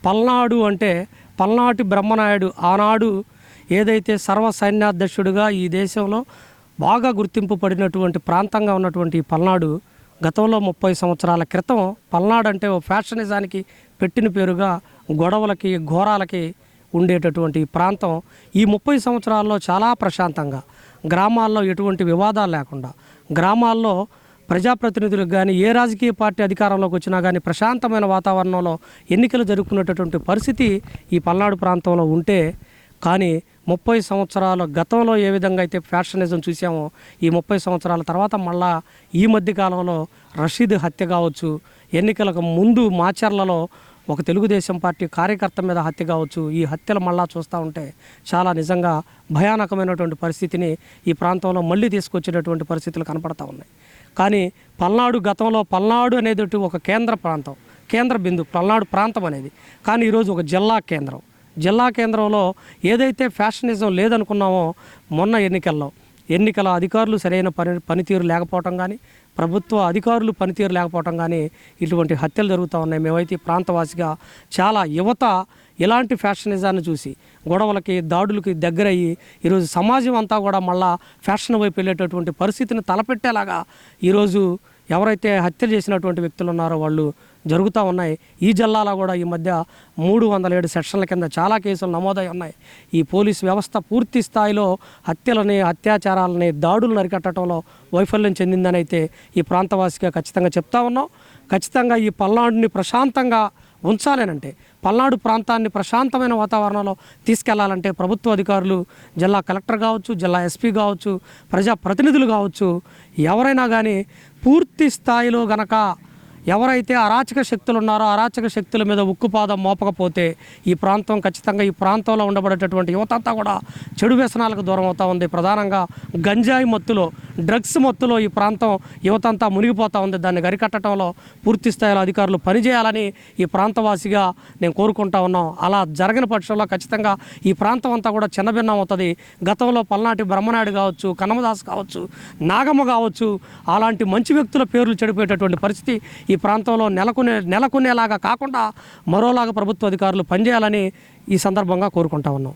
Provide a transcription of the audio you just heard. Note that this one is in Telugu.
పల్నాడు అంటే పల్నాటి బ్రహ్మనాయుడు ఆనాడు ఏదైతే సర్వ సైన్యాధ్యక్షుడిగా ఈ దేశంలో బాగా గుర్తింపు పడినటువంటి ప్రాంతంగా ఉన్నటువంటి ఈ పల్నాడు గతంలో 30 సంవత్సరాల క్రితం పల్నాడు అంటే ఓ ఫ్యాషనిజానికి పెట్టిన పేరుగా గొడవలకి ఘోరాలకి ఉండేటటువంటి ప్రాంతం ఈ 30 సంవత్సరాల్లో చాలా ప్రశాంతంగా గ్రామాల్లో ఎటువంటి వివాదాలు లేకుండా గ్రామాల్లో ప్రజాప్రతినిధులకు కానీ ఏ రాజకీయ పార్టీ అధికారంలోకి వచ్చినా కానీ ప్రశాంతమైన వాతావరణంలో ఎన్నికలు జరుపుకునేటటువంటి పరిస్థితి ఈ పల్నాడు ప్రాంతంలో ఉంటే కానీ 30 సంవత్సరాల గతంలో ఏ విధంగా అయితే ఫ్యాషనిజం చూసామో ఈ 30 సంవత్సరాల తర్వాత మళ్ళా ఈ మధ్య కాలంలో రషీద్ హత్య కావచ్చు, ఎన్నికలకు ముందు మాచర్లలో ఒక తెలుగుదేశం పార్టీ కార్యకర్త మీద హత్య కావచ్చు, ఈ హత్యలు మళ్ళా చూస్తూ ఉంటే చాలా నిజంగా భయానకమైనటువంటి పరిస్థితిని ఈ ప్రాంతంలో మళ్ళీ తీసుకొచ్చేటటువంటి పరిస్థితులు కనపడతా ఉన్నాయి. కానీ పల్నాడు గతంలో పల్నాడు అనేది ఒక కేంద్ర ప్రాంతం, కేంద్ర బిందు పల్నాడు ప్రాంతం అనేది, కానీ ఈరోజు ఒక జిల్లా కేంద్రంలో ఏదైతే ఫ్యాషనిజం లేదనుకున్నామో మొన్న ఎన్నికల అధికారులు సరైన పనితీరు లేకపోవటం కానీ ప్రభుత్వ అధికారులు పనితీరు లేకపోవటం కానీ ఇటువంటి హత్యలు జరుగుతూ ఉన్నాయి. మేమైతే ప్రాంతవాసిగా చాలా యువత ఇలాంటి ఫ్యాషనిజాన్ని చూసి గొడవలకి దాడులకి దగ్గరయ్యి ఈరోజు సమాజం అంతా కూడా మళ్ళా ఫ్యాషన్ వైపు వెళ్ళేటటువంటి పరిస్థితిని తలపెట్టేలాగా ఈరోజు ఎవరైతే హత్యలు చేసినటువంటి వ్యక్తులు ఉన్నారో వాళ్ళు జరుగుతూ ఉన్నాయి. ఈ జిల్లాలో కూడా ఈ మధ్య 307 సెక్షన్ల కింద చాలా కేసులు నమోదై ఉన్నాయి. ఈ పోలీసు వ్యవస్థ పూర్తి స్థాయిలో హత్యలని, అత్యాచారాలని, దాడులను అరికట్టడంలో వైఫల్యం చెందిందని అయితే ఈ ప్రాంతవాసిగా ఖచ్చితంగా చెప్తా ఉన్నాం. ఖచ్చితంగా ఈ పల్నాడుని ప్రశాంతంగా ఉంచాలేనంటే, పల్నాడు ప్రాంతాన్ని ప్రశాంతమైన వాతావరణంలో తీసుకెళ్లాలంటే ప్రభుత్వ అధికారులు, జిల్లా కలెక్టర్ కావచ్చు, జిల్లా ఎస్పీ కావచ్చు, ప్రజాప్రతినిధులు కావచ్చు, ఎవరైనా కానీ పూర్తి స్థాయిలో గనక ఎవరైతే అరాచక శక్తులు ఉన్నారో అరాచక శక్తుల మీద ఉక్కుపాదం మోపకపోతే ఈ ప్రాంతం ఖచ్చితంగా ఈ ప్రాంతంలో ఉండబడేటటువంటి యువత అంతా కూడా చెడు వ్యసనాలకు దూరం అవుతూ ఉంది. ప్రధానంగా గంజాయి మత్తులో, డ్రగ్స్ మత్తులో ఈ ప్రాంతం యువత అంతా మునిగిపోతూ ఉంది. దాన్ని అరికట్టడంలో పూర్తి స్థాయిలో అధికారులు పనిచేయాలని ఈ ప్రాంతవాసిగా నేను కోరుకుంటా ఉన్నాం. అలా జరగని పక్షంలో ఖచ్చితంగా ఈ ప్రాంతం అంతా కూడా చిన్నభిన్నం అవుతుంది. గతంలో పల్నాటి బ్రహ్మనాయుడు కావచ్చు, కన్నమదాస్ కావచ్చు, నాగమ్మ కావచ్చు, అలాంటి మంచి వ్యక్తుల పేర్లు చెడిపోయేటటువంటి పరిస్థితి ఈ ప్రాంతంలో నెలకొనేలాగా కాకుండా మరోలాగా ప్రభుత్వ అధికారులు పనిచేయాలని ఈ సందర్భంగా కోరుకుంటా ఉన్నాం.